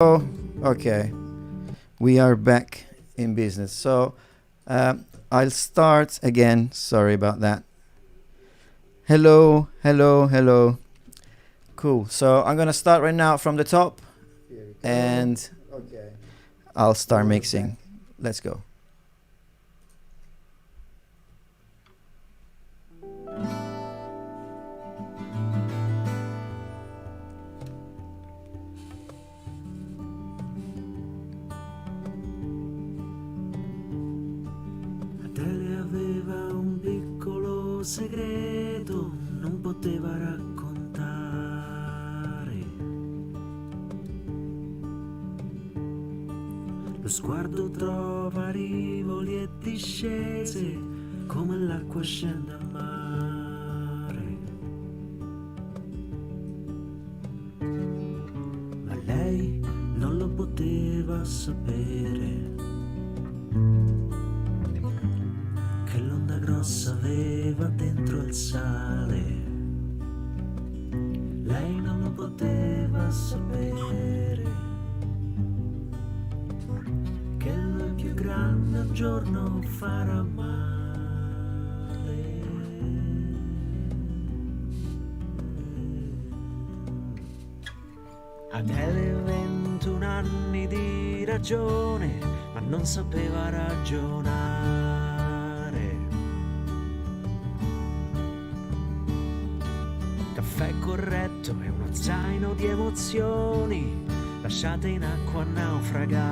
Oh, okay. We are back in business. So I'll start again. Sorry about that. Hello, hello, hello. Cool. So I'm gonna start right now from the top, and Okay. I'll start mixing. Let's go. Adele aveva un piccolo segreto, non poteva raccontare. Lo sguardo trova rivoli e discese, come l'acqua scende a mare. Ma lei non lo poteva sapere, che l'onda grossa aveva dentro il sale. Lei non lo poteva sapere, che il più grande un giorno farà male. Adele 21 anni di ragione, ma non sapeva ragionare. Caffè corretto e uno zaino di emozioni lasciate in acqua a naufragare.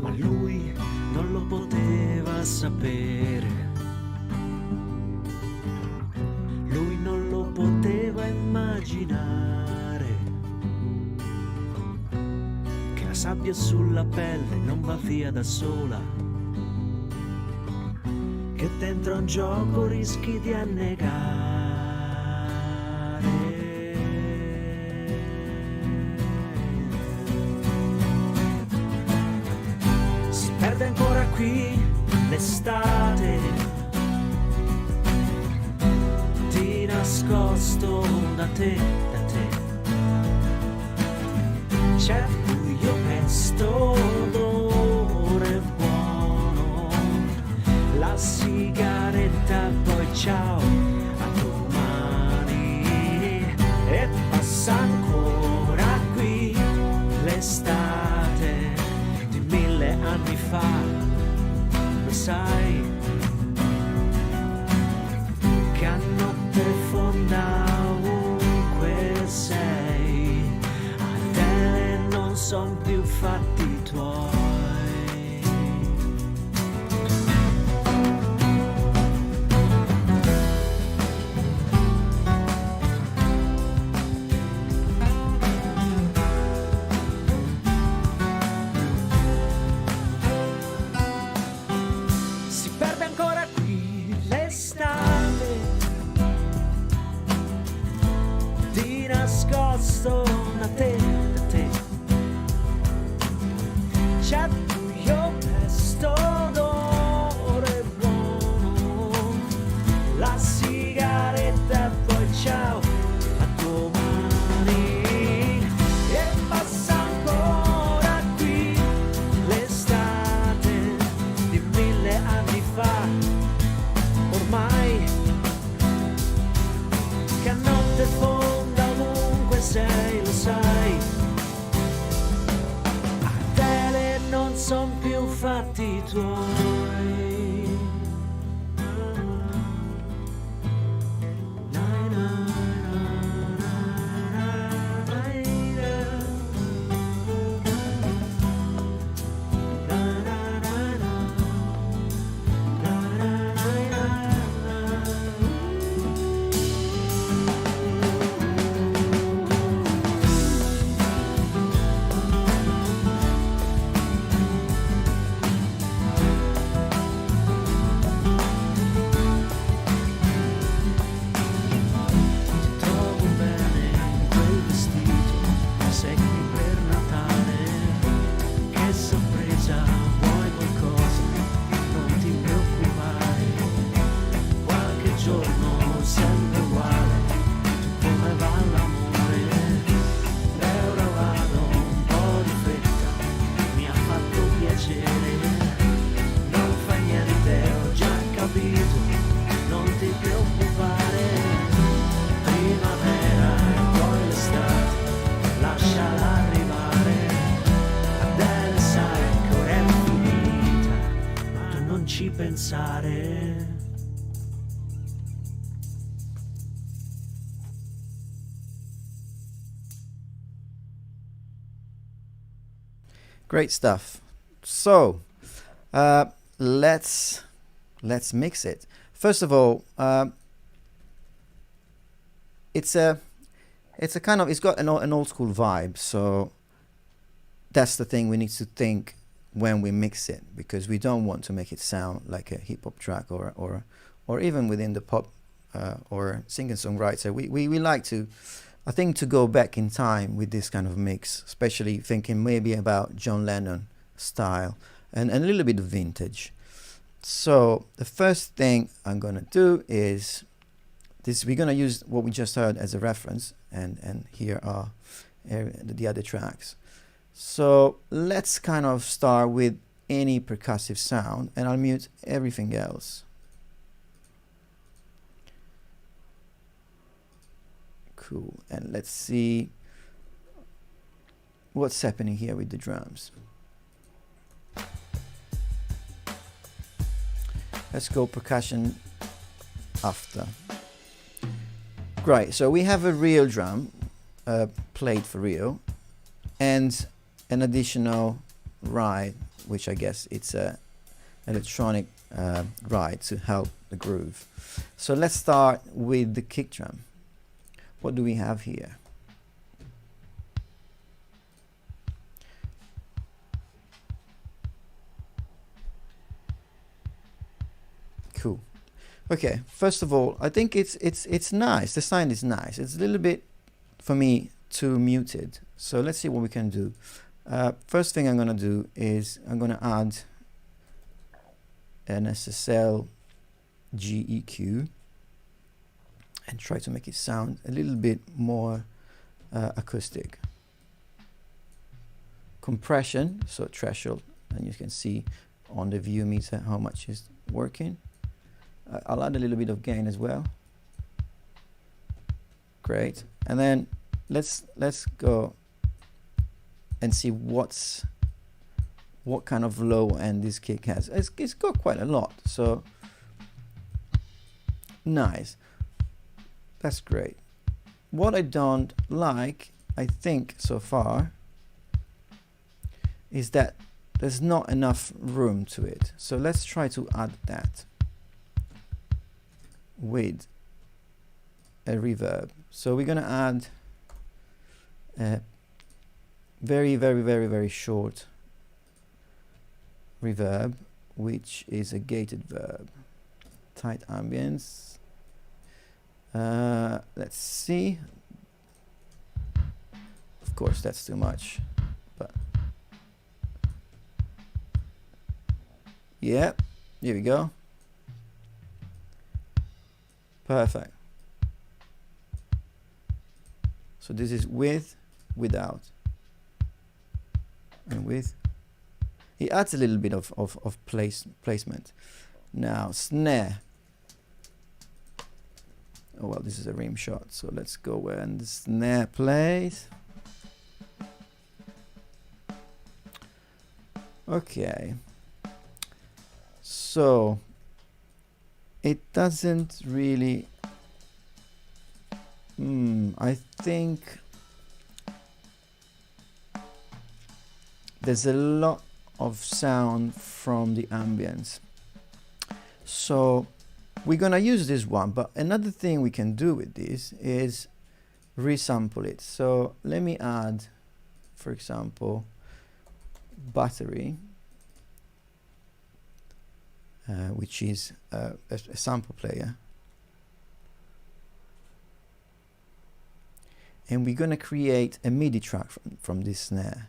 Ma lui non lo poteva sapere, lui non lo poteva immaginare, che la sabbia sulla pelle non va via da sola, che dentro un gioco rischi di annegare. Si perde ancora qui l'estate, di nascosto da te, da te. C'è buio pesto, odore buono, la sigaretta, poi ciao, a domani. E passa ancora qui l'estate di 1000 anni fa, lo sai, che a notte fonda ovunque sei, Adele non son più fatti tuoi. Si perde ancora qui l'estate, di nascosto da te, da te. C'è buio pesto, odore buono, la sigaretta e poi ciao, a domani. E passa ancora qui l'estate di 1000 anni fa, ormai, che a notte fonda ovunque sei, lo sai, Adele non son più fatti tuoi. pensare. Great stuff. So let's mix it. First of all, it's a kind of, it's got an old school vibe. So that's the thing we need to think when we mix it, because we don't want to make it sound like a hip hop track or even within the pop or singer-songwriter. We like to, I think, to go back in time with this kind of mix, especially thinking maybe about John Lennon style and a little bit of vintage. So the first thing I'm gonna do is this. We're gonna use what we just heard as a reference, and here are the other tracks. So let's kind of start with any percussive sound, and I'll mute everything else. Cool. And let's see what's happening here with the drums. Let's go percussion after. Great. So we have a real drum played for real, and an additional ride, which I guess it's a electronic ride to help the groove. So let's start with the kick drum. What do we have here? Cool. Okay, first of all, I think it's nice. The sound is nice. It's a little bit, for me, too muted. So let's see what we can do. First thing I'm gonna do is I'm gonna add an SSL GEQ and try to make it sound a little bit more acoustic. Compression, so threshold, and you can see on the view meter how much is working. I'll add a little bit of gain as well. Great. And then let's go and see what kind of low end this kick has. It's got quite a lot, so nice. That's great. What I don't like, I think, so far, is that there's not enough room to it. So let's try to add that with a reverb. So we're gonna add a very short reverb, which is a gated verb. Tight ambience. Let's see. Of course, that's too much, but yeah, here we go. Perfect. So this is with, without, and with. It adds a little bit of placement. Now snare. Oh well, this is a rim shot, so let's go where the snare plays. Okay. So it doesn't really. I think there's a lot of sound from the ambience. So we're gonna use this one, but another thing we can do with this is resample it. So let me add, for example, battery, which is a sample player, and we're gonna create a MIDI track from this snare.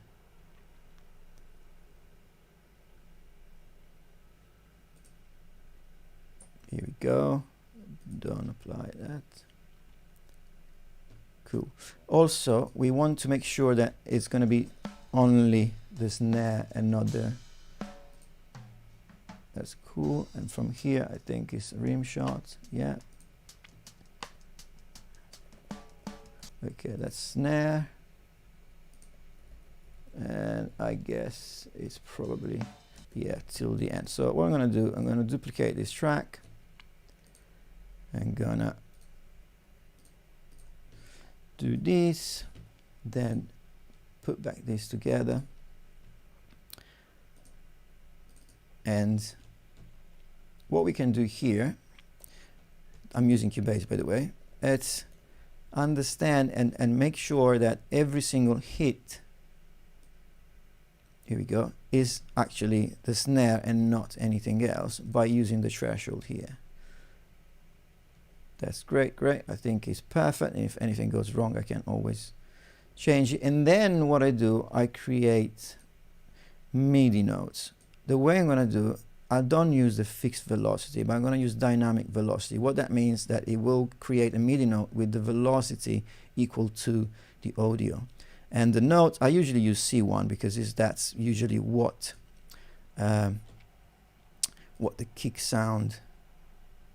Here we go. Don't apply that. Cool. Also, we want to make sure that it's going to be only the snare and not the. That's cool. And from here, I think it's rim shot. Yeah. Okay, that's snare. And I guess it's probably. yeah, till the end. So what I'm gonna do, I'm gonna duplicate this track and gonna do this, then put back this together, and what we can do here, I'm using Cubase by the way, it's understand and make sure that every single hit, here we go, is actually the snare and not anything else by using the threshold here. That's great, great. I think it's perfect. And if anything goes wrong, I can always change it. And then what I do, I create MIDI notes. The way I'm going to do, I don't use the fixed velocity, but I'm going to use dynamic velocity. What that means that it will create a MIDI note with the velocity equal to the audio. And the note, I usually use C1 because that's usually what the kick sound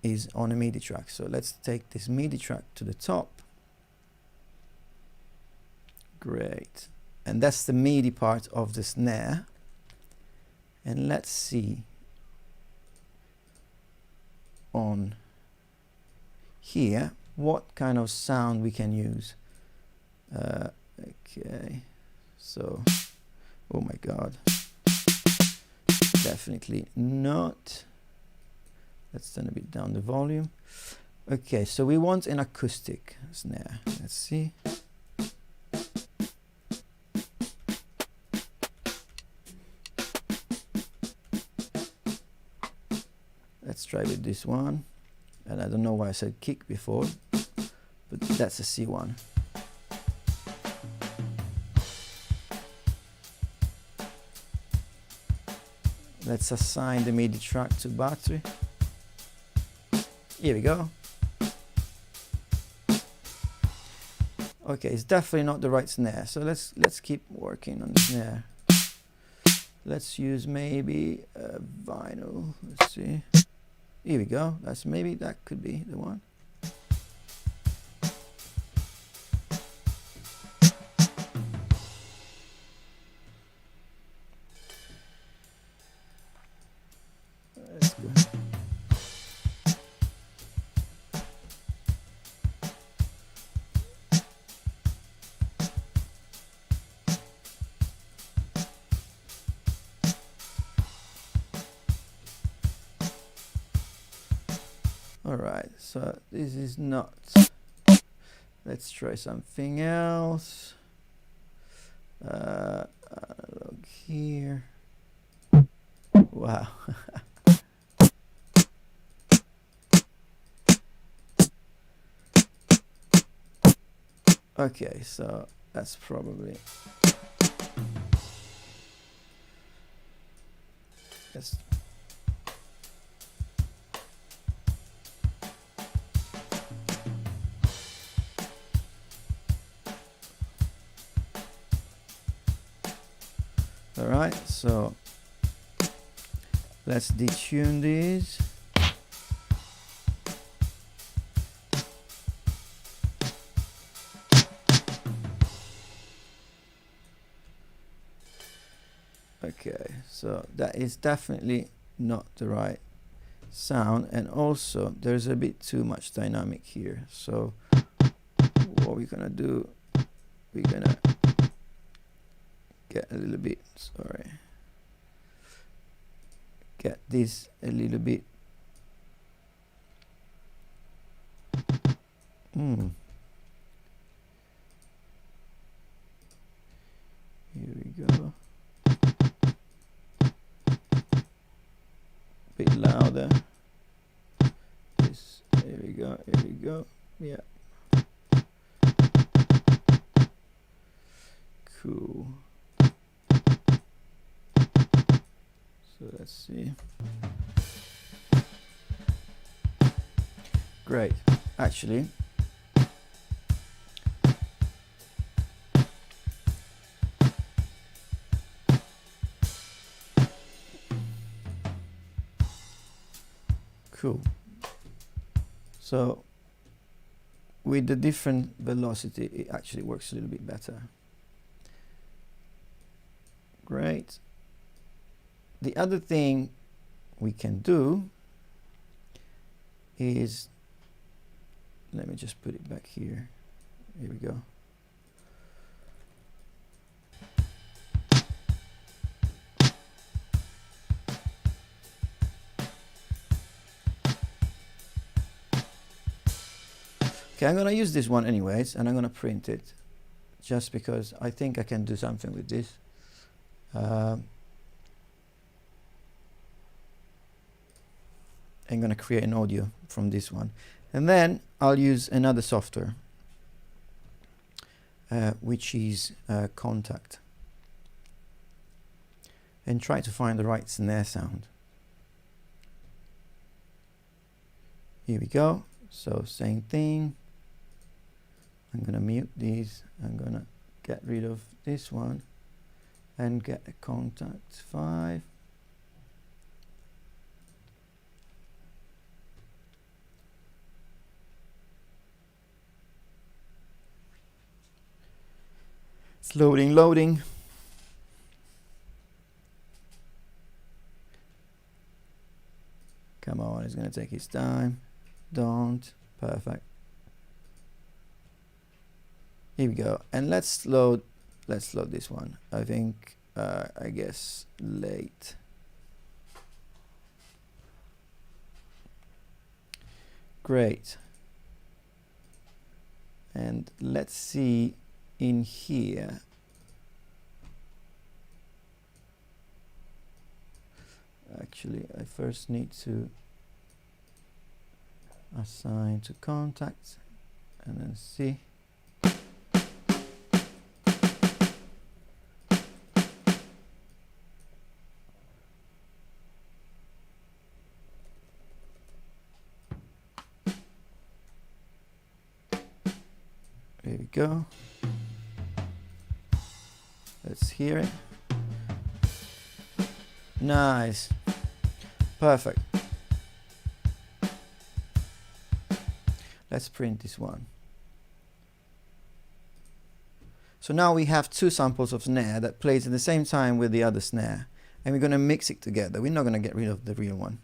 is on a MIDI track. So let's take this MIDI track to the top. Great. And that's the MIDI part of the snare. And let's see on here what kind of sound we can use. Okay, so, oh my god, definitely not. Let's turn a bit down the volume. Okay, so we want an acoustic snare. Let's see. Let's try with this one. And I don't know why I said kick before, but that's a C1. Let's assign the MIDI track to battery. Here we go. Okay, it's definitely not the right snare, so let's keep working on the snare. Let's use maybe a vinyl. Let's see. Here we go. That could be the one. That's good. Alright, so this is not. Let's try something else. Analog here. Wow. Okay, so that's probably. Yes. All right, so let's detune these. Okay, so that is definitely not the right sound, and also there's a bit too much dynamic here. So what we're gonna do, we're gonna get a little bit, sorry, get this a little bit. Here we go. Bit louder. This, here we go, here we go. Yeah. Cool. So let's see. Great. Actually, cool. So with the different velocity, it actually works a little bit better. Great. the other thing we can do is, let me just put it back here. Here we go. Okay, I'm gonna use this one anyways, and I'm gonna print it just because I think I can do something with this. I'm gonna create an audio from this one, and then I'll use another software, which is Contact, and try to find the right snare sound. Here we go. So same thing. I'm gonna mute these. I'm gonna get rid of this one and get a Contact 5. It's loading. Come on, it's gonna take its time. Don't. Perfect. Here we go. And let's load this one. I think I guess late. Great. And let's see in here. Actually, I first need to assign to Contact and then see. There we go. Let's hear it. Nice. Perfect. Let's print this one. So now we have two samples of snare that plays at the same time with the other snare, and we're going to mix it together. We're not going to get rid of the real one.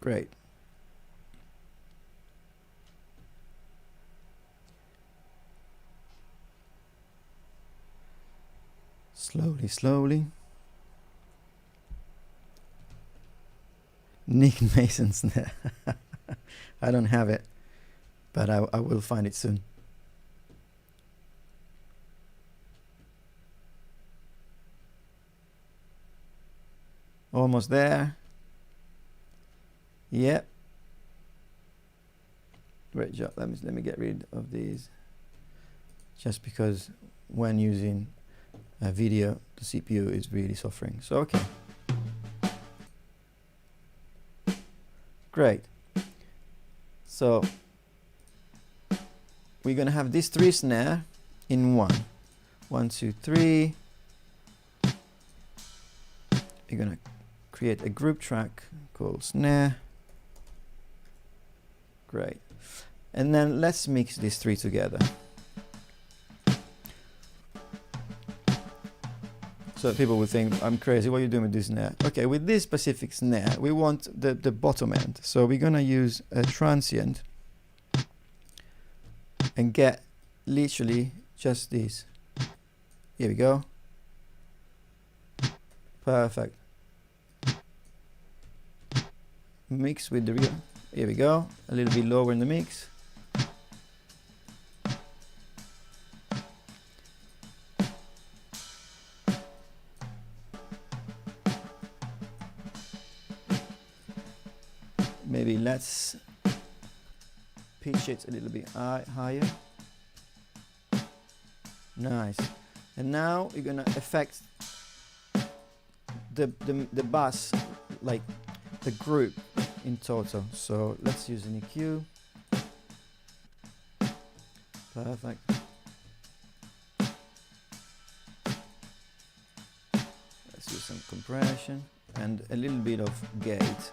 Great. Slowly. Nick Mason snare. I don't have it, but I will find it soon. Almost there. Yep. Great job. Let me get rid of these, just because when using a video, the CPU is really suffering. So okay. Great. So we're gonna have these three snare in one. 1, 2, 3. You're gonna create a group track called snare. Great. And then let's mix these three together. So people will think I'm crazy. What are you doing with this snare? Okay, with this specific snare, we want the bottom end. So we're gonna use a transient and get literally just this. Here we go. Perfect. Mix with the real. Here we go. A little bit lower in the mix. Maybe let's pitch it a little bit higher. Nice. And now you're gonna affect the bass, like the group in total. So let's use an EQ. Perfect. Let's use some compression and a little bit of gate.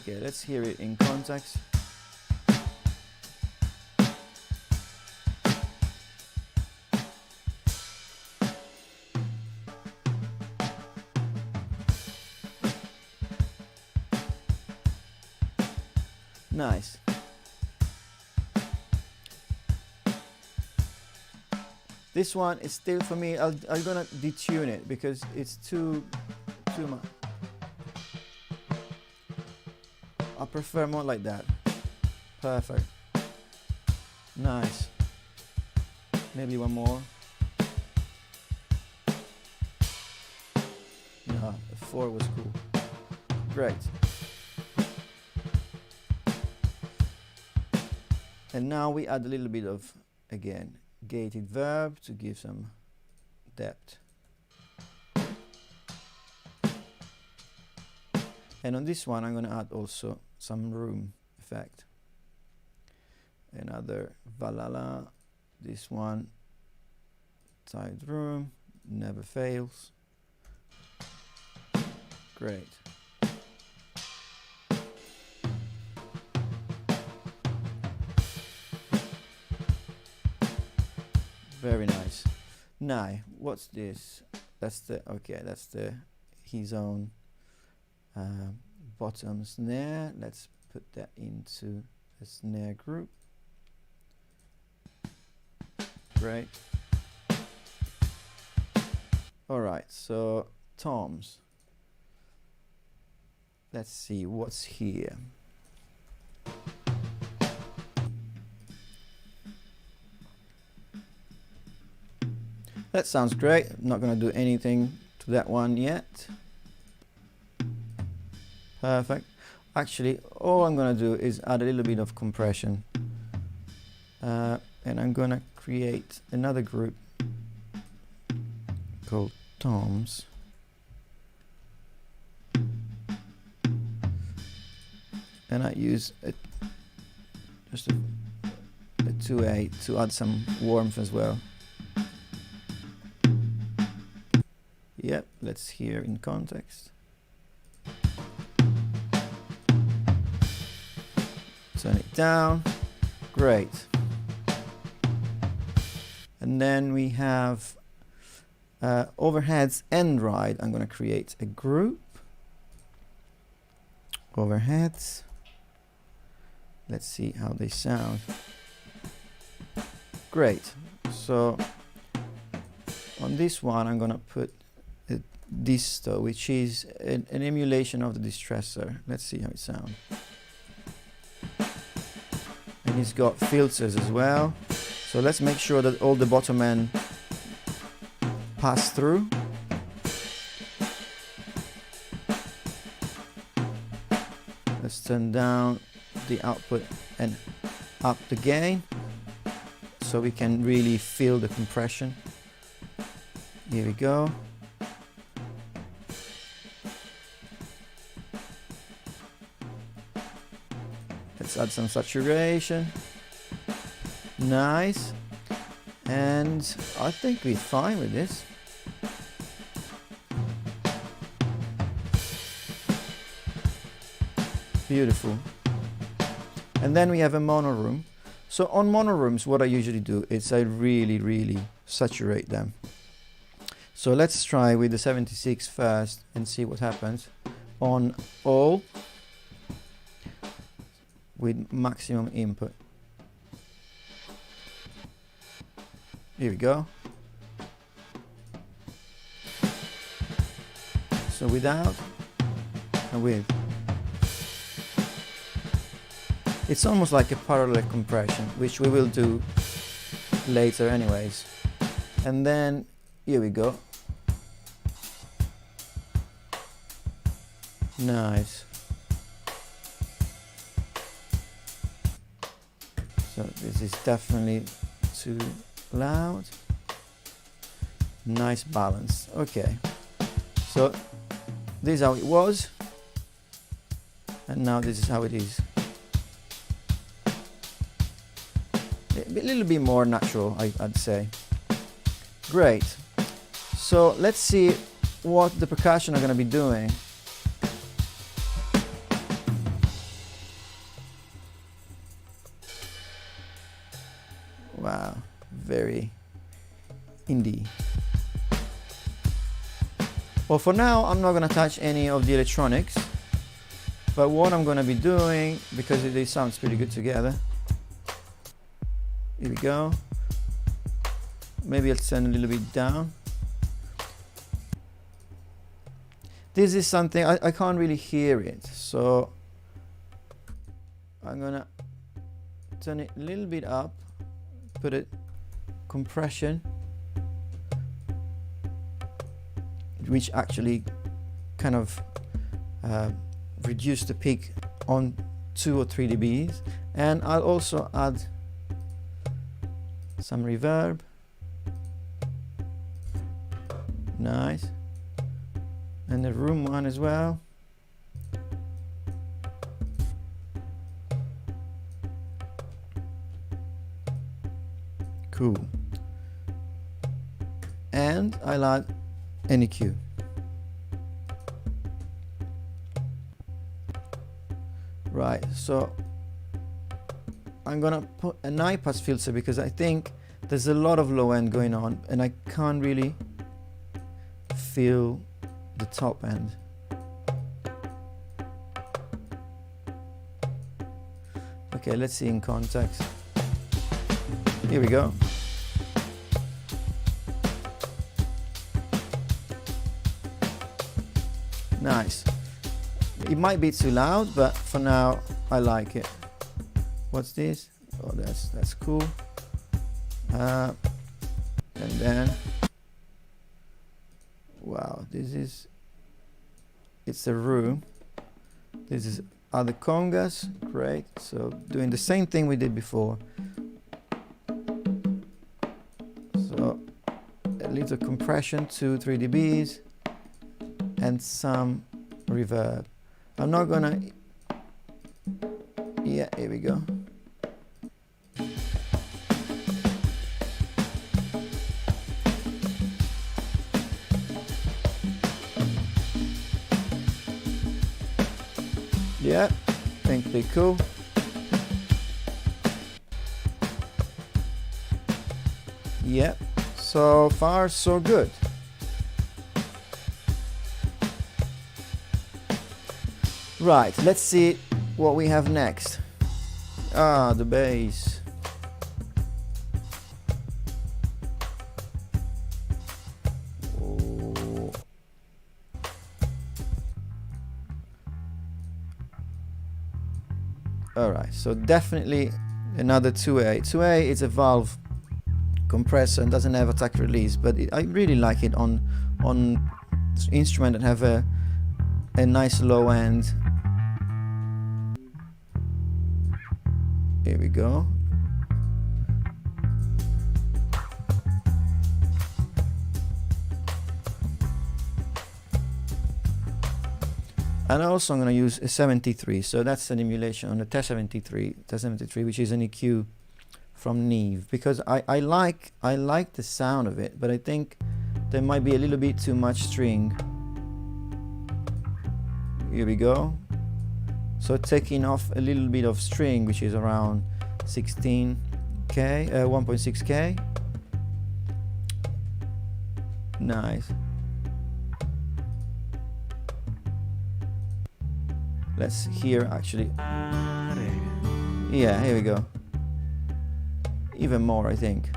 Okay, let's hear it in context. Nice. This one is still, for me, I'm gonna detune it because it's too much. I prefer more like that. Perfect. Nice. Maybe one more. No, the 4 was cool. Great. And now we add a little bit of, again, gated verb to give some depth. And on this one I'm going to add also some room effect. Another valala. This one, tight room, never fails. Great. Very nice. Now, what's this? That's the, okay, that's the his own bottom snare. Let's put that into the snare group. Great. All right, so toms. Let's see what's here. That sounds great. I'm not going to do anything to that one yet. Perfect. Actually, all I'm going to do is add a little bit of compression. And I'm going to create another group called toms. And I use just a 2/8 to add some warmth as well. Yep, let's hear in context. Turn it down. Great. And then we have overheads and ride. I'm going to create a group. Overheads. Let's see how they sound. Great. So on this one I'm going to put a disto, which is an emulation of the distressor. Let's see how it sounds. And it's got filters as well. So let's make sure that all the bottom end pass through. Let's turn down the output and up the gain so we can really feel the compression. Here we go. Let's add some saturation. Nice. And I think we're fine with this. Beautiful. And then we have a mono room. So on mono rooms, what I usually do is I really saturate them. So let's try with the 76 first and see what happens. On all, with maximum input. Here we go. So without and with. It's almost like a parallel compression, which we will do later anyways. And then here we go. Nice. So this is definitely too loud. Nice balance. Okay. So this is how it was. And now this is how it is. A little bit more natural, I'd say. Great. So let's see what the percussion are going to be doing. Wow, very indie. Well, for now, I'm not going to touch any of the electronics, but what I'm going to be doing, because they sound pretty good together, here we go. Maybe I'll turn a little bit down. This is something I can't really hear it, so I'm gonna turn it a little bit up, put it compression, which actually kind of reduce the peak on 2 or 3 dBs, and I'll also add some reverb. Nice. And the room one as well. Cool. And I'll add an EQ. Right, so I'm gonna put an high pass filter because I think there's a lot of low end going on and I can't really feel the top end. Okay, let's see in context. Here we go. Nice. It might be too loud, but for now I like it. What's this? Oh, that's cool. And then, wow, it's a room. This is other congas, great. So doing the same thing we did before. So a little compression, 2-3 dBs, and some reverb. I'm not gonna, yeah, here we go. Yeah, think they're cool. Yeah, so far so good. Right, let's see what we have next. Ah, the bass. Oh. Alright, so definitely another 2A. 2A is a valve compressor and doesn't have attack release, but I really like it on instruments that have a nice low end. Here we go. And also I'm going to use a 73, so that's an emulation on the T73, which is an EQ from Neve, because I like the sound of it, but I think there might be a little bit too much string. Here we go. So taking off a little bit of string, which is around 16K, 1.6K. Nice. Let's hear actually. Yeah, here we go. Even more, I think.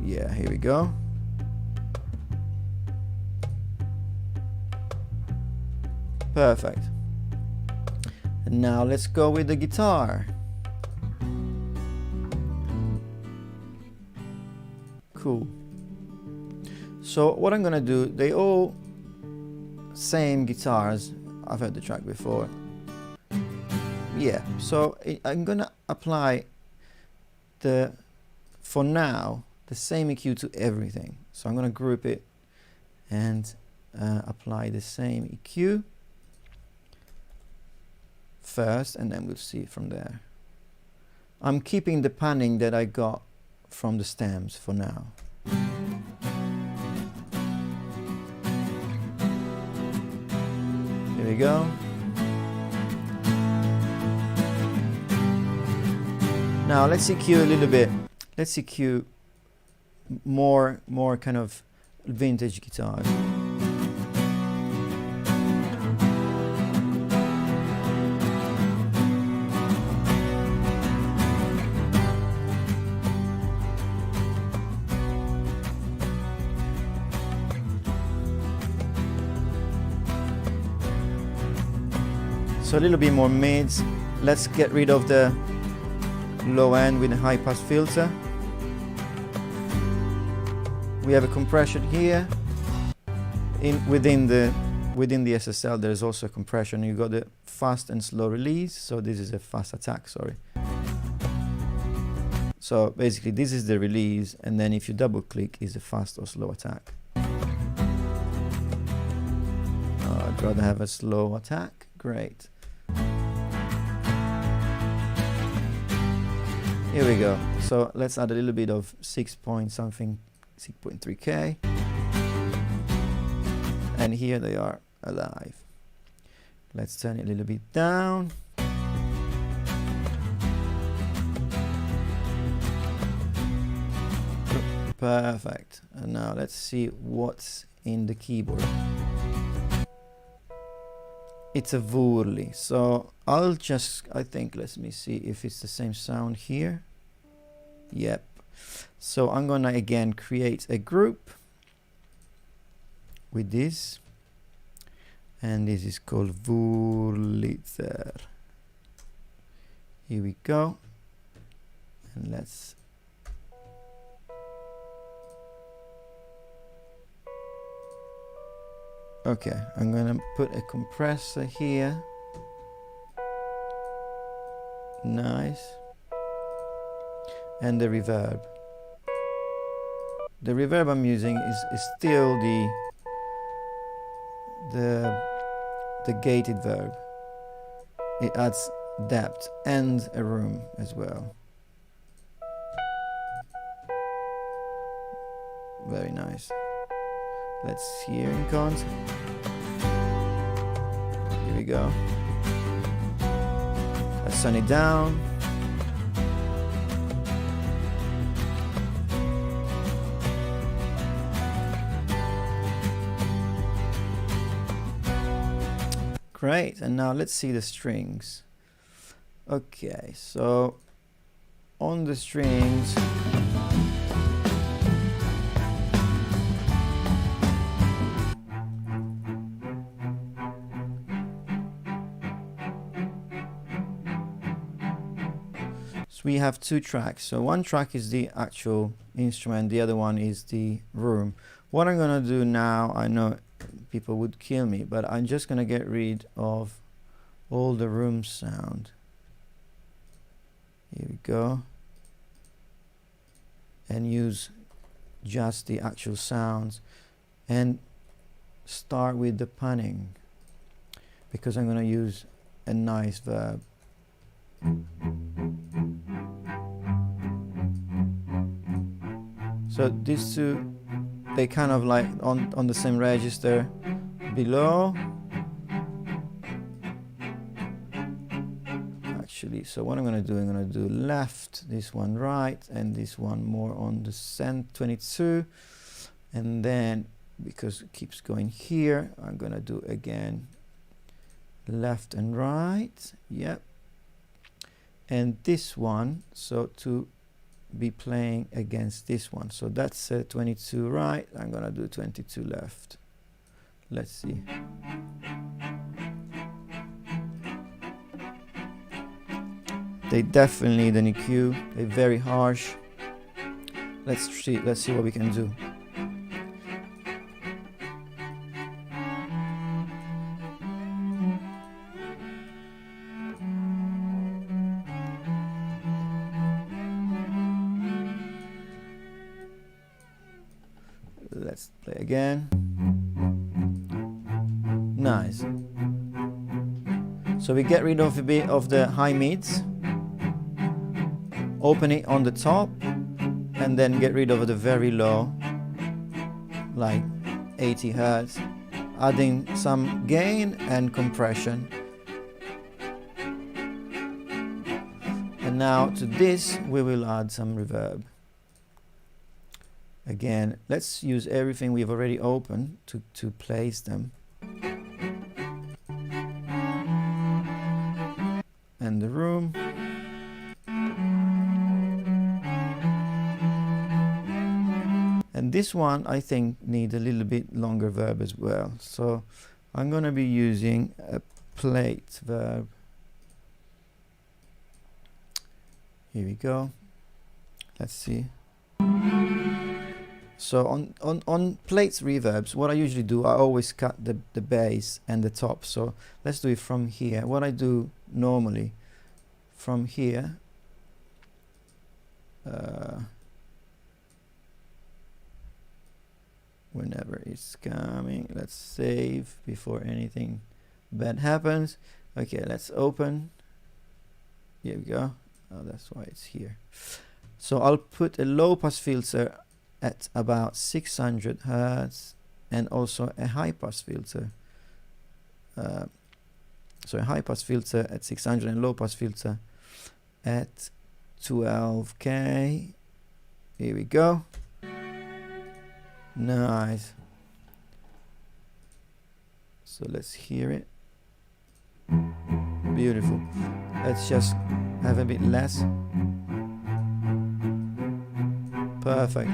Yeah, here we go. Perfect. And now let's go with the guitar. Cool. So what I'm gonna do, they all same guitars. I've heard the track before. Yeah, so I'm gonna apply for now, the same EQ to everything. So I'm gonna group it and apply the same EQ first, and then we'll see from there. I'm keeping the panning that I got from the stems for now. Here we go. Now let's EQ a little bit. Let's EQ more kind of vintage guitar. So a little bit more mids. Let's get rid of the low end with a high pass filter. We have a compression here. Within the SSL there's also a compression. You got the fast and slow release. So this is a fast attack, sorry. So basically this is the release, and then if you double click is a fast or slow attack. I'd rather have a slow attack. Great. Here we go. So let's add a little bit of 6.3K. And here they are alive. Let's turn it a little bit down. Perfect. And now let's see what's in the keyboard. It's a Wurli. So I think, let me see if it's the same sound here. Yep. So I'm gonna again create a group with this, and this is called Wurlitzer. Here we go, and let's okay, I'm gonna put a compressor here. Nice. And the reverb. The reverb I'm using is still the gated verb. It adds depth and a room as well. Very nice. Let's hear in concert. Here we go. Let's turn it down. Great, and now let's see the strings. Okay, so on the strings, so we have two tracks. So one track is the actual instrument, the other one is the room. What I'm gonna do now, I know people would kill me, but I'm just gonna get rid of all the room sound. Here we go, and use just the actual sounds and start with the panning, because I'm gonna use a nice verb. So these two, they kind of like on the same register below. Actually, so what I'm going to do, I'm going to do left, this one right, and this one more on the cent 22. And then, because it keeps going here, I'm going to do again left and right. Yep. And this one, so to be playing against this one. So that's 22 right, I'm gonna do 22 left. Let's see. They definitely need an EQ. They're very harsh. Let's see what we can do. Let's play again. Nice. So we get rid of a bit of the high mids, open it on the top, and then get rid of the very low, like 80 Hertz, adding some gain and compression. And And now to this we will add some reverb. Again, let's use everything we've already opened to place them. And the room. And this one I think needs a little bit longer verb as well. So I'm going to be using a plate verb. Here we go. Let's see. So on plates reverbs, what I usually do, I always cut the bass and the top. So let's do it from here. What I do normally from here, whenever it's coming, let's save before anything bad happens. Okay, let's open. Here we go. Oh, that's why it's here. So I'll put a low pass filter at about 600 Hertz and also a high pass filter. So a high pass filter at 600 and low pass filter at 12K. Here we go. Nice. So let's hear it. Beautiful. Let's just have a bit less. Perfect.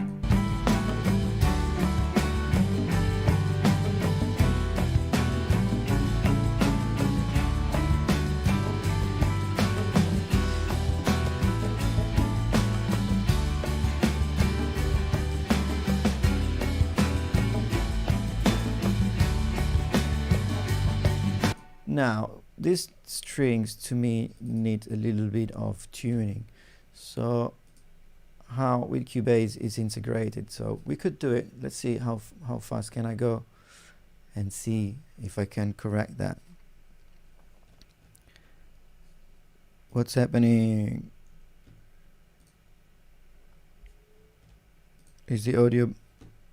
Now, these strings to me need a little bit of tuning. So how with Cubase is integrated. So we could do it. Let's see how fast can I go and see if I can correct that. What's happening? Is the audio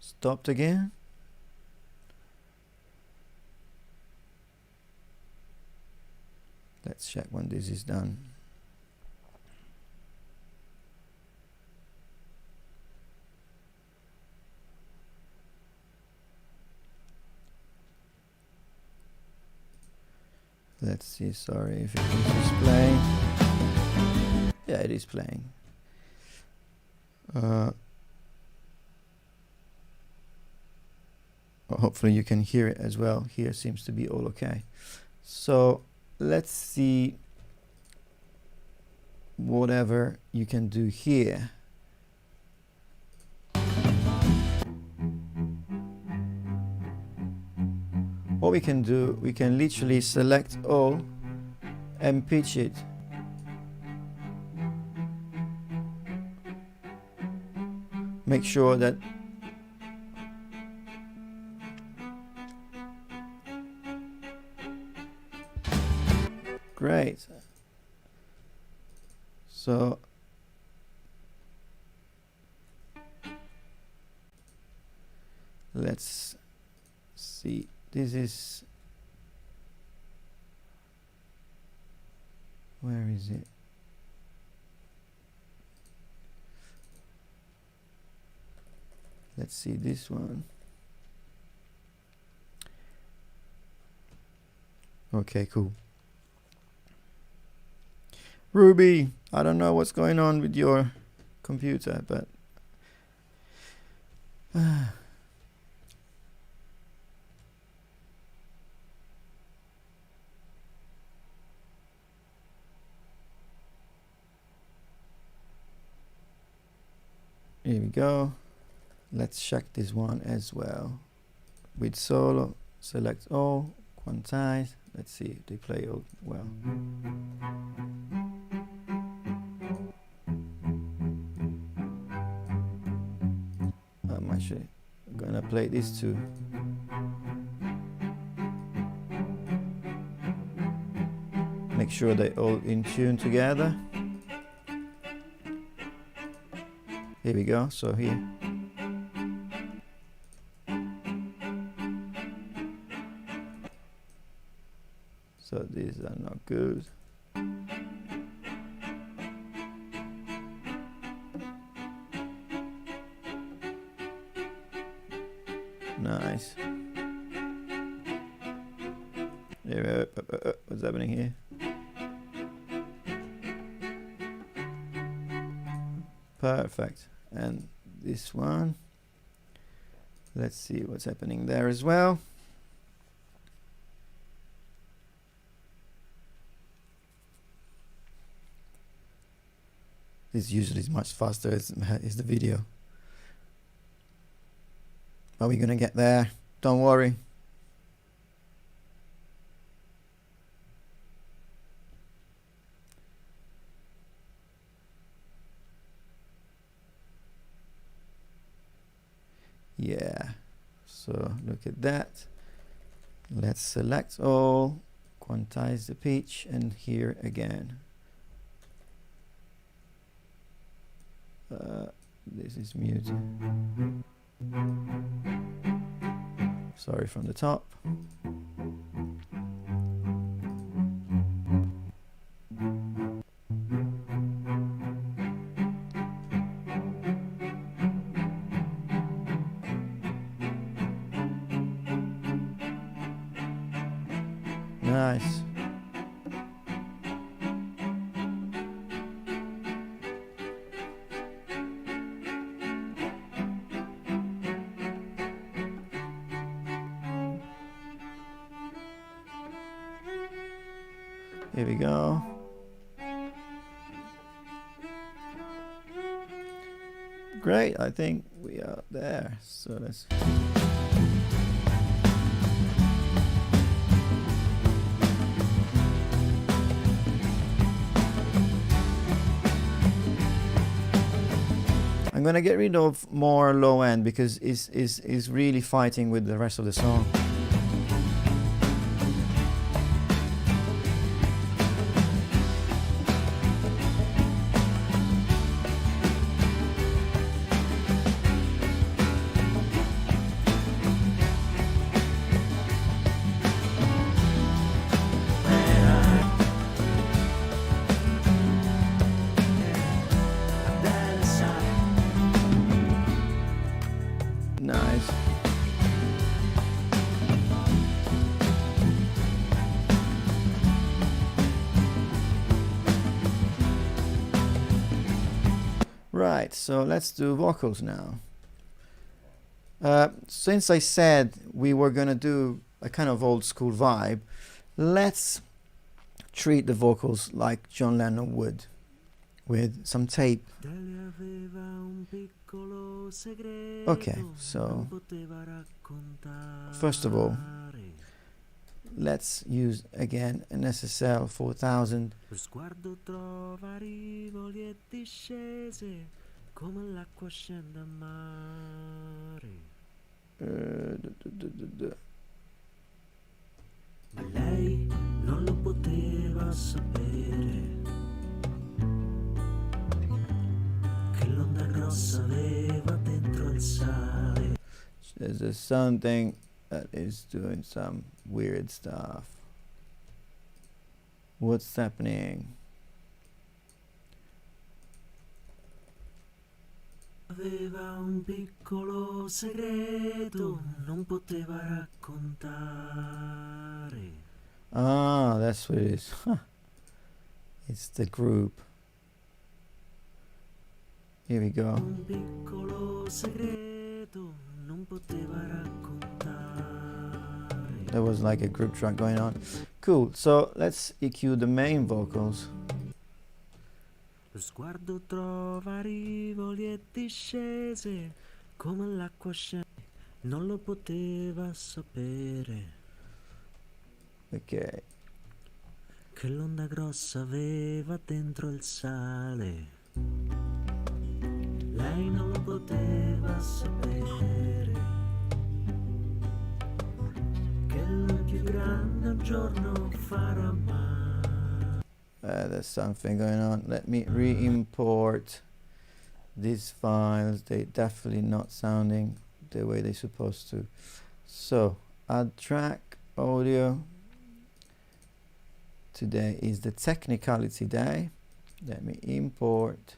stopped again? Let's check when this is done. Let's see, sorry if it is playing. Yeah, it is playing. Hopefully you can hear it as well. Here seems to be all okay. So let's see whatever you can do here. What we can do, we can literally select all and pitch it. Make sure that great. So let's see. This is, where is it? Let's see this one. Okay, cool. Ruby, I don't know what's going on with your computer, but here we go. Let's check this one as well. With solo, select all, quantize. Let's see if they play all well. I'm actually gonna play these two. Make sure they're all in tune together. Here we go, so here. So these are not good. Nice. What's happening here? Perfect. And this one, let's see what's happening there as well. This usually is much faster as the video, but we're gonna get there, don't worry. Yeah, so look at that. Let's select all, quantize the pitch, and here again. This is muted. Sorry, from the top. Nice. Here we go. Great, I think we are there. So let's. I'm gonna get rid of more low end because it's really fighting with the rest of the song. Nice. Right, so let's do vocals now. Since I said we were gonna do a kind of old school vibe, let's treat the vocals like John Lennon would, with some tape. Okay, so first of all, let's use again an SSL 4000. Ma lei non lo poteva sapere che l'onda grossa aveva dentro il sale. There's something that is doing some weird stuff. What's happening? Aveva un piccolo segreto, non poteva raccontare. Ah, that's what it is. It's the group. Here we go. Un piccolo segreto, non poteva raccontare. There was like a group track going on. Cool, so let's EQ the main vocals. Lo sguardo trova rivoli e discese, come l'acqua scende, non lo poteva sapere. Okay. Che l'onda grossa aveva dentro il sale. Lei non lo poteva sapere. Che il più grande un giorno farà male. There's something going on. Let me re-import these files. They're definitely not sounding the way they're supposed to. So, add track, audio. Today is the technicality day. Let me import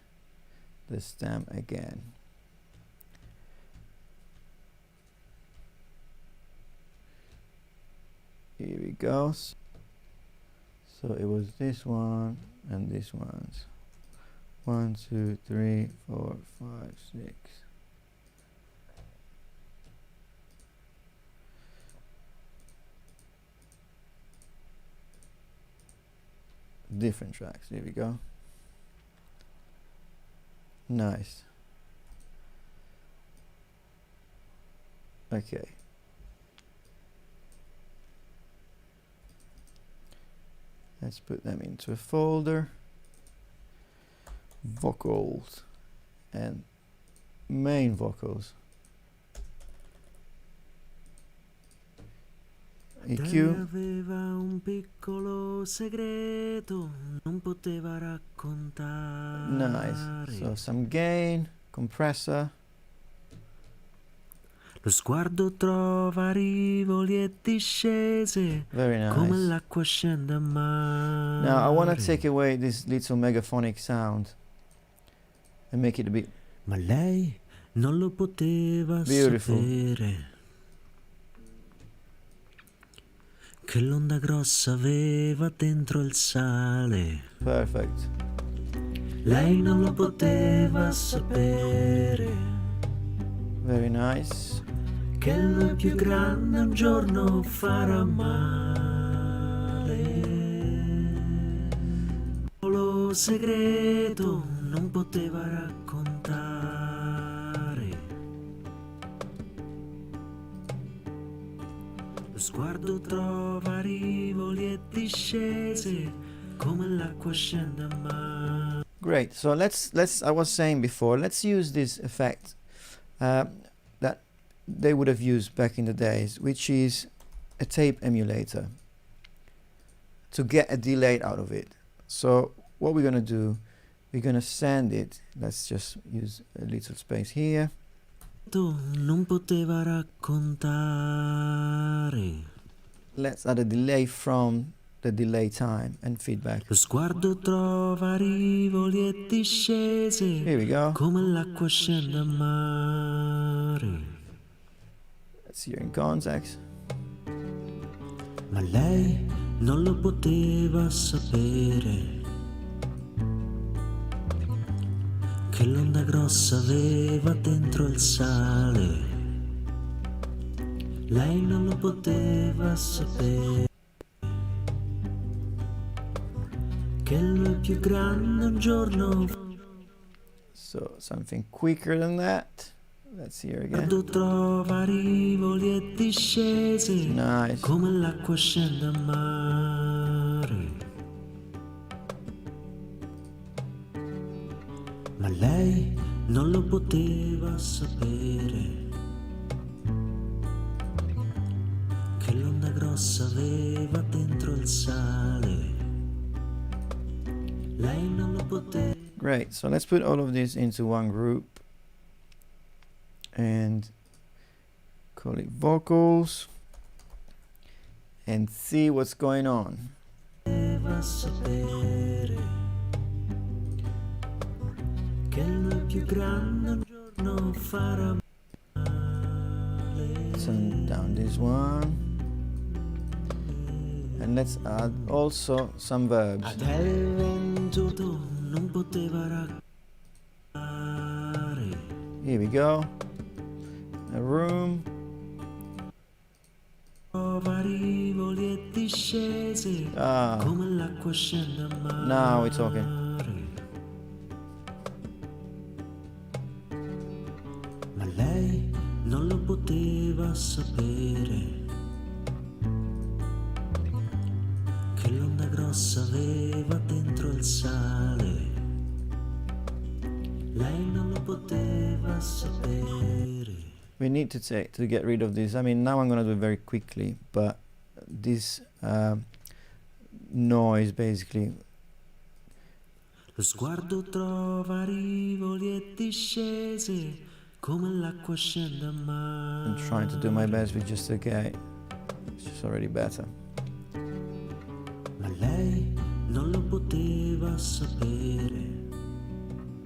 the stem again. Here we go. So it was this one and this one's 1, 2, 3, 4, 5, 6. Different tracks. Here we go. Nice. Okay. Let's put them into a folder. Vocals and main vocals. EQ. Aveva un piccolo segreto, non poteva raccontare. Nice. So some gain, compressor. Lo sguardo trova rivoli e discese, Very come nice. l'acqua scende a mare. Now I want to take away this little megaphonic sound and make it a bit Ma lei non lo poteva beautiful. sapere che l'onda grossa aveva dentro il sale. Perfect. Lei non lo poteva sapere Very nice. che lui più grande un giorno farà male. Lo segreto non poteva raccontare. Lo sguardo trova rivoli e discese, come l'acqua scende a mare. Great. So let's I was saying before, let's use this effect that they would have used back in the days, which is a tape emulator, to get a delay out of it. So what we're going to do, we're going to send it. Let's just use a little space here. Non poteva raccontare. Let's add a delay from the delay time and feedback. Lo sguardo trova rivoli e discese, Here we go. come l'acqua scende a mare. Let's hear in context. Ma lei non lo poteva sapere che l'onda grossa aveva dentro il sale. Lei non lo poteva sapere che lui più grande un giorno. So something quicker than that. Let's hear again. Quando trova rivoli e discese, Nice. come l'acqua scende a mare. Ma lei non lo poteva sapere che l'onda grossa aveva dentro il sale. Lei non lo poteva. Great. So let's put all of this into one group and call it vocals and see what's going on. Sapere che lui più grande un giorno farà male. Turn down this one. And let's add also some verbs. ADELE venduto non poteva raccontare. Here we go. A room. Trova rivoli e discese, Ah, come l'acqua scende a mare. now we're talking. Ma lei non lo poteva sapere che l'onda grossa aveva dentro il sale. Lei non lo poteva sapere. We need to get rid of this. I mean, now I'm going to do it very quickly, but this noise basically. Lo sguardo trova rivoli e discese, come l'acqua scende a mare. I'm trying to do my best with just a gate. It's just already better. Ma lei non lo poteva sapere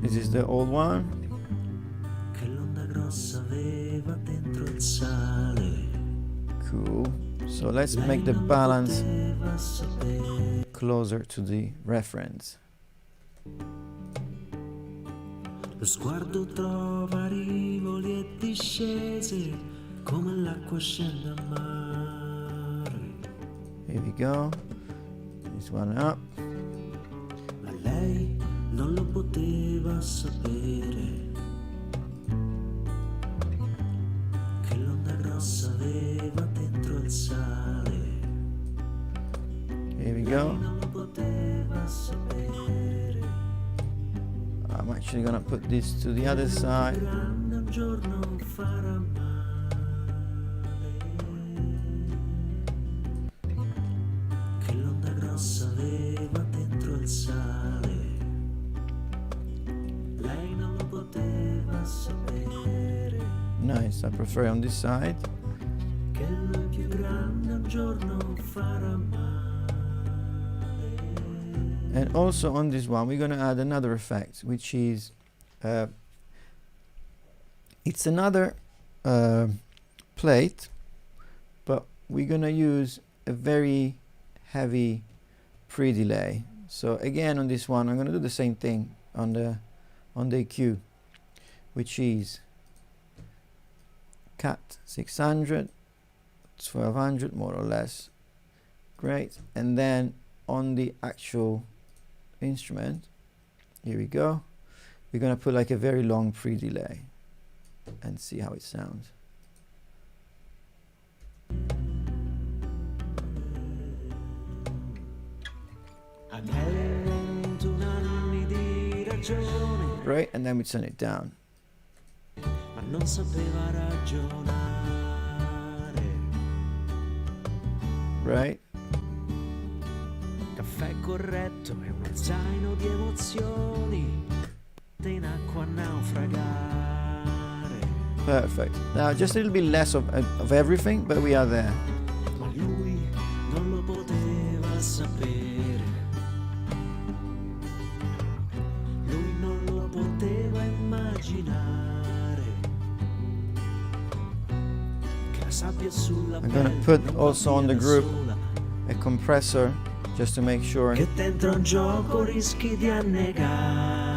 This is the old one. che l'onda grossa aveva dentro il sale. Cool. So let's make the balance closer to the reference. Lo sguardo trova rivoli e discese come l'acqua scende a mare. Here we go. This one up. Ma lei non lo poteva sapere che l'onda grossa aveva dentro il sale. Here we go. Non lo poteva sapere. I'm actually gonna put this to the other side. Grande un giorno farà male. Che l'onda grossa aveva dentro il sale. Lei non lo poteva sapere. Nice, I prefer on this side. Che lui più grande un giorno farà male. And also on this one, we're gonna add another effect, which is, it's another plate, but we're gonna use a very heavy pre-delay. So again, on this one, I'm gonna do the same thing on the EQ, which is cut 600, 1200 more or less. Great. And then on the actual instrument, here we go, we're gonna put like a very long pre-delay and see how it sounds. Right, and then we turn it down. Ma non sapeva ragionare. Right. Caffè corretto è uno zaino di emozioni in acqua a naufragare. Perfect. Now just a little bit less of everything, but we are there. Ma lui non lo poteva sapere. Lui non lo poteva immaginare. Che la sabbia sulla I'm gonna put also on the group a compressor just to make sure che dentro un gioco rischi di annegare.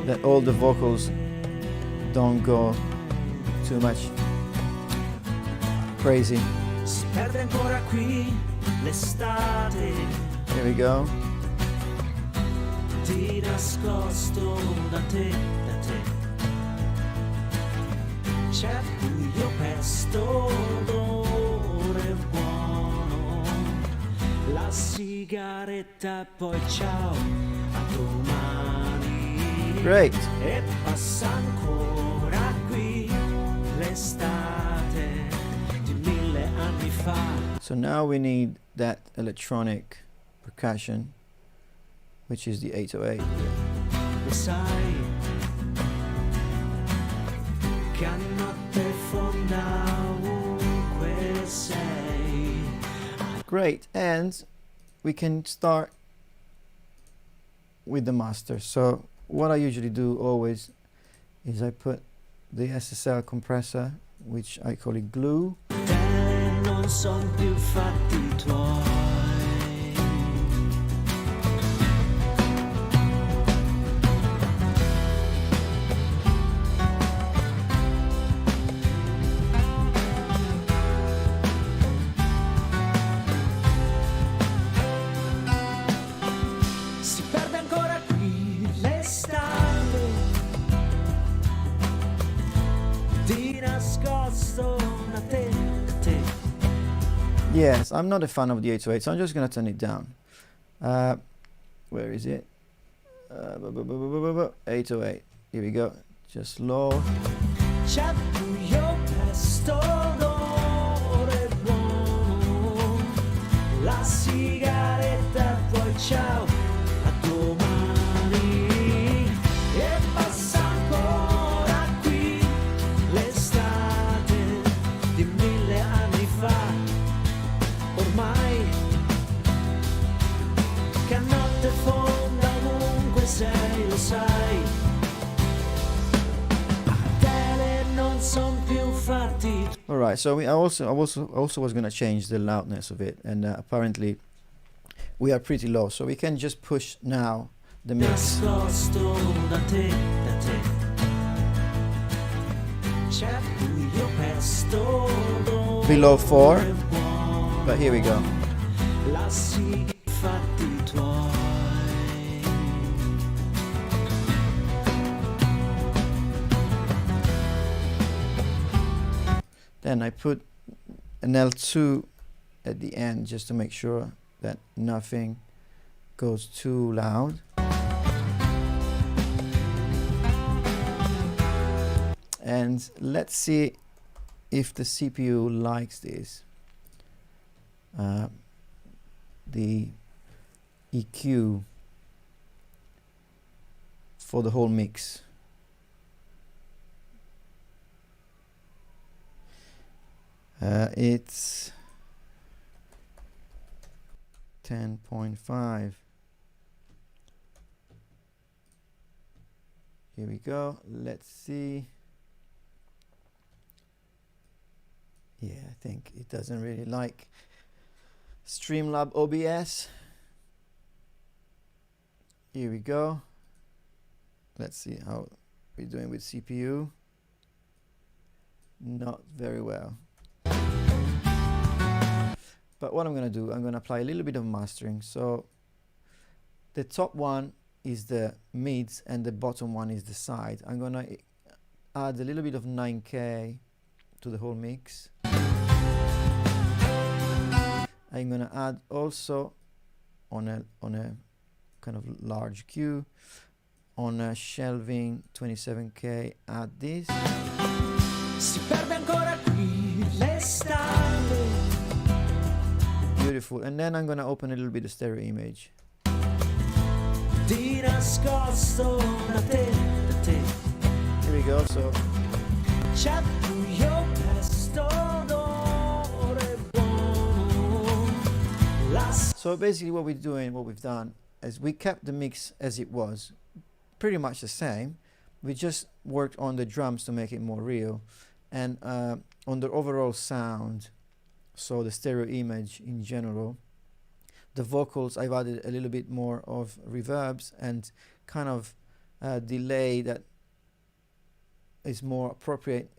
that all the vocals don't go too much crazy. Si perde ancora qui l'estate. Here we go. Ti nascosto da te, da te. C'è buio pesto, odore buono. La sigaretta e poi ciao, a domani. Great. E passa ancora qui l'estate di 1000 anni fa. So now we need that electronic percussion, which is the 808. Lo sai che a notte fonda ovunque sei. Great, and we can start with the master. So what I usually do always is I put the SSL compressor, which I call it glue. Te non son più fatti tuoi. Si perde ancora qui l'estate. Di nascosto da te, da te. Yes, I'm not a fan of the 808, so I'm just going to turn it down. Where is it? 808. Here we go. Just low. C'è buio pesto, odore buono. La sigaretta e poi ciao, a domani. E passa ancora qui l'estate di 1000 anni fa. Ormai che a notte fonda ovunque sei, lo sai. ADELE non son più fatti All right, so I also was gonna change the loudness of it, and apparently we are pretty low, so we can just push now the mix Nascosto da te, da te. C'è buio pesto below 4, but here we go. lasci i fatti tuoi. Then I put an L2 at the end just to make sure that nothing goes too loud. And let's see if the CPU likes this. The EQ for the whole mix. It's 10.5. Here we go. Let's see. Yeah, I think it doesn't really like Streamlab OBS. Here we go. Let's see how we're doing with CPU. Not very well. But what I'm going to do, I'm going to apply a little bit of mastering. So the top one is the mids and the bottom one is the side. I'm going to add a little bit of 9K to the whole mix. I'm going to add also on a kind of large Q, on a shelving 27K, add this. Si perde ancora qui l'estate. Beautiful. And then I'm going to open a little bit of stereo image. Di nascosto da te, da te. Here we go. So C'è buio pesto d'ore buono. so basically what we've done is we kept the mix as it was, pretty much the same. We just worked on the drums to make it more real, and on the overall sound, so the stereo image in general. The vocals, I've added a little bit more of reverbs and kind of delay that is more appropriate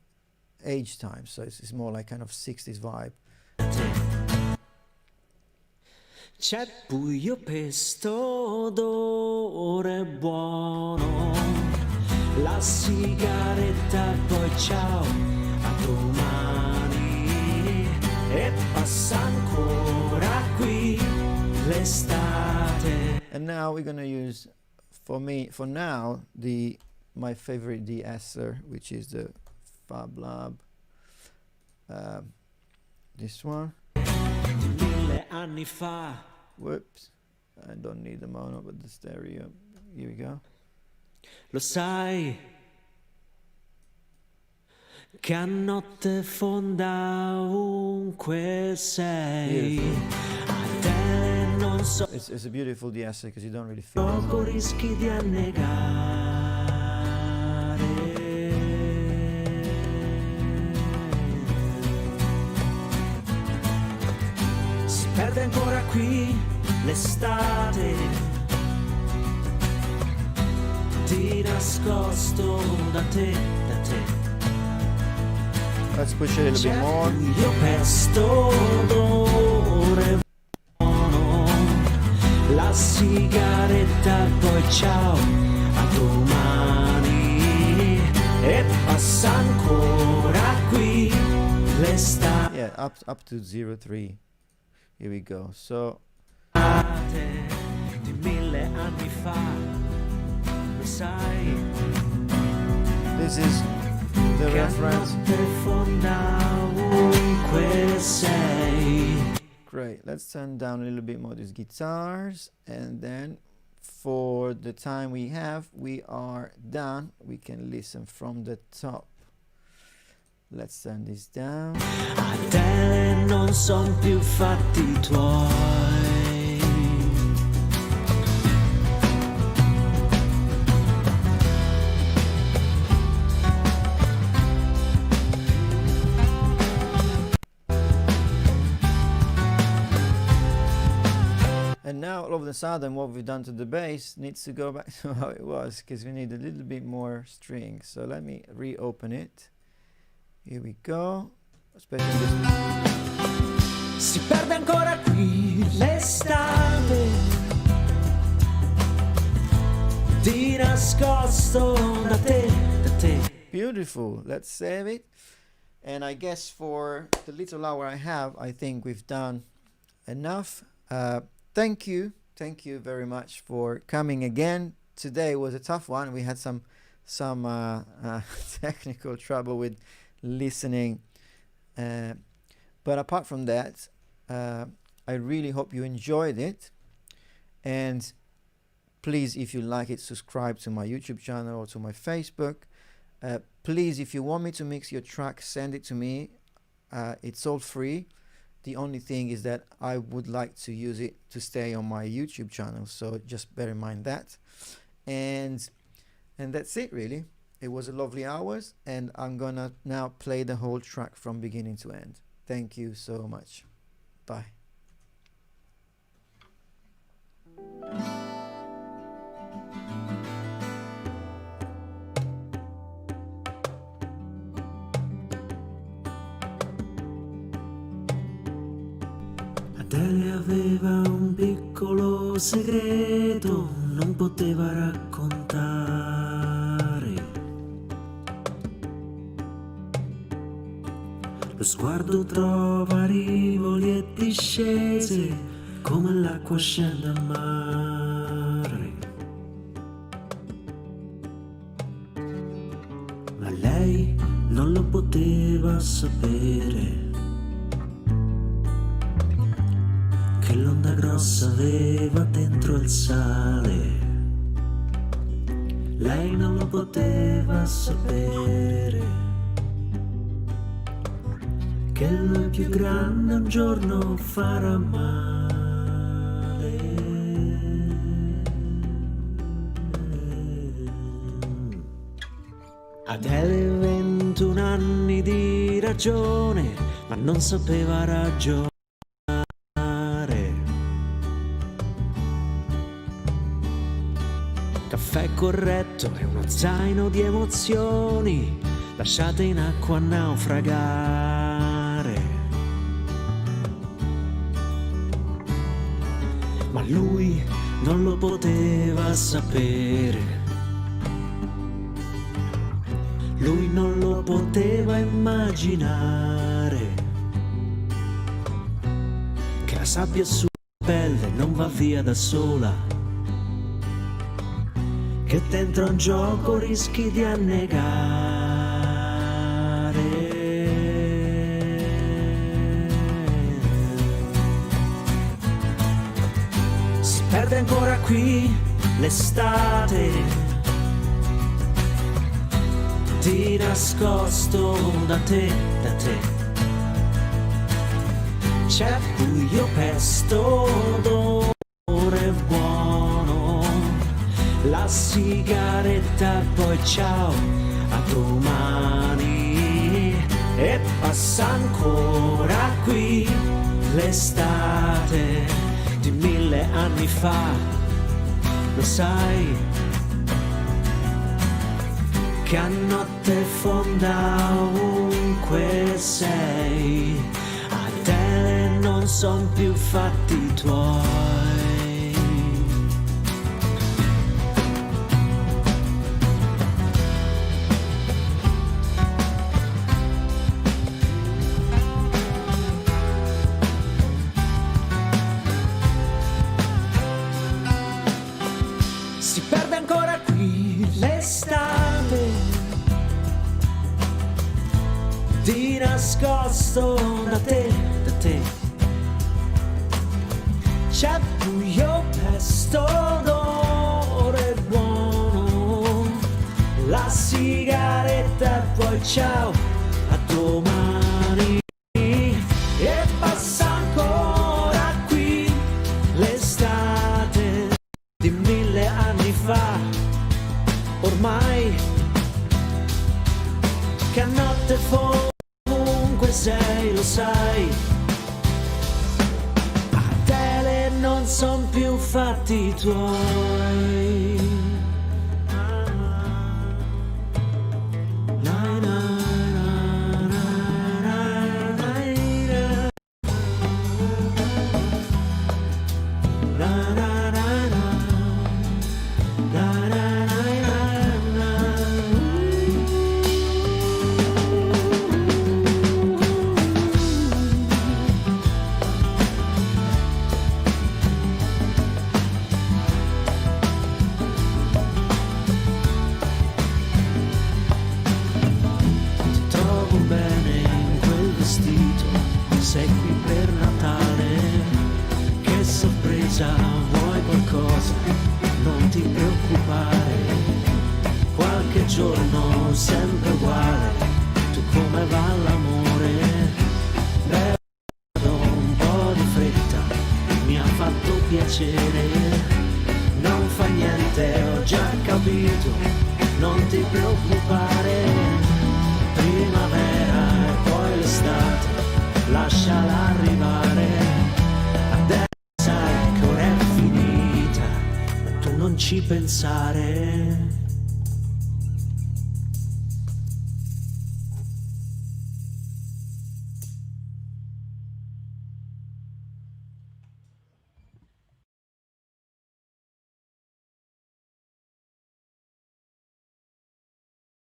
age time, so it's more like kind of 60s vibe. C'è buio pesto d'ore buono. La sigaretta e poi ciao, a domani. E passa ancora qui l'estate. And now we're gonna use, for now, my favorite de-esser, which is the Fab Lab. This one. 1000 anni fa. Whoops, I don't need the mono but the stereo. Here we go. Lo sai che a notte fonda ovunque sei. ADELE non so. It's a beautiful de-esser because you don't really feel it. Poco rischi di annegare. Si perde ancora qui l'estate. Di nascosto da te, da te. Let's push it a little bit more. Io pesto d'ore buono. La sigaretta poi ciao, a domani. E passa ancora qui l'estate. Yeah, up to 0.3. Here we go. So Di 1000 anni fa, lo sai. this is the reference. Great. Let's turn down a little bit more these guitars, and then for the time we have, we are done. We can listen from the top. Let's turn this down. ADELE non son più fatti tuoi. And now all of a sudden what we've done to the bass needs to go back to how it was, because we need a little bit more strings. So let me reopen it. Here we go. Especially this. Si perde ancora qui l'estate, di nascosto da te, da te. Beautiful. Let's save it. And I guess for the little hour I have, I think we've done enough. Thank you very much for coming again. Today was a tough one. We had some technical trouble with listening, but apart from that, I really hope you enjoyed it. And please, if you like it, subscribe to my YouTube channel or to my Facebook. Please, if you want me to mix your track, send it to me. It's all free. The only thing is that I would like to use it to stay on my YouTube channel, so just bear in mind that. And that's it really. It was a lovely hours, and I'm gonna now play the whole track from beginning to end. Thank you so much. Bye. Adele aveva un piccolo segreto, non poteva raccontare. Lo sguardo trova rivoli e discese, come l'acqua scende a mare. Ma lei non lo poteva sapere, che l'onda grossa aveva dentro il sale. Lei non lo poteva sapere, che lui più grande un giorno farà male. Adele 21 anni di ragione, ma non sapeva ragionare. Caffè corretto e uno zaino di emozioni lasciate in acqua a naufragare. Ma lui non lo poteva sapere, lui non lo poteva immaginare, che la sabbia sulla pelle non va via da sola, che dentro un gioco rischi di annegare. Si perde ancora qui l'estate, di nascosto da te, da te. C'è buio, pesto, odore buono, la sigaretta e poi ciao, a domani. E passa ancora qui l'estate di 1000 anni fa, lo sai, che a notte fonda ovunque sei, Adele non son più fatti tuoi. Si perde ancora qui l'estate, di nascosto da te, da te. C'è buio, pesto, odore buono, la sigaretta e poi ciao, a domani. E passa ancora qui l'estate di 1000 anni fa, ormai, che a notte ovunque sei, lo sai, Adele non non son più fatti tuoi. Sei qui per Natale, che sorpresa, vuoi qualcosa? Non ti preoccupare, qualche giorno sempre uguale, tu come va l'amore? Beh, un po' di fretta, mi ha fatto piacere, non fa niente, ho già capito, non ti preoccupare, primavera e poi l'estate, lasciala arrivare, adesso sai che ora è finita, tu non ci pensare.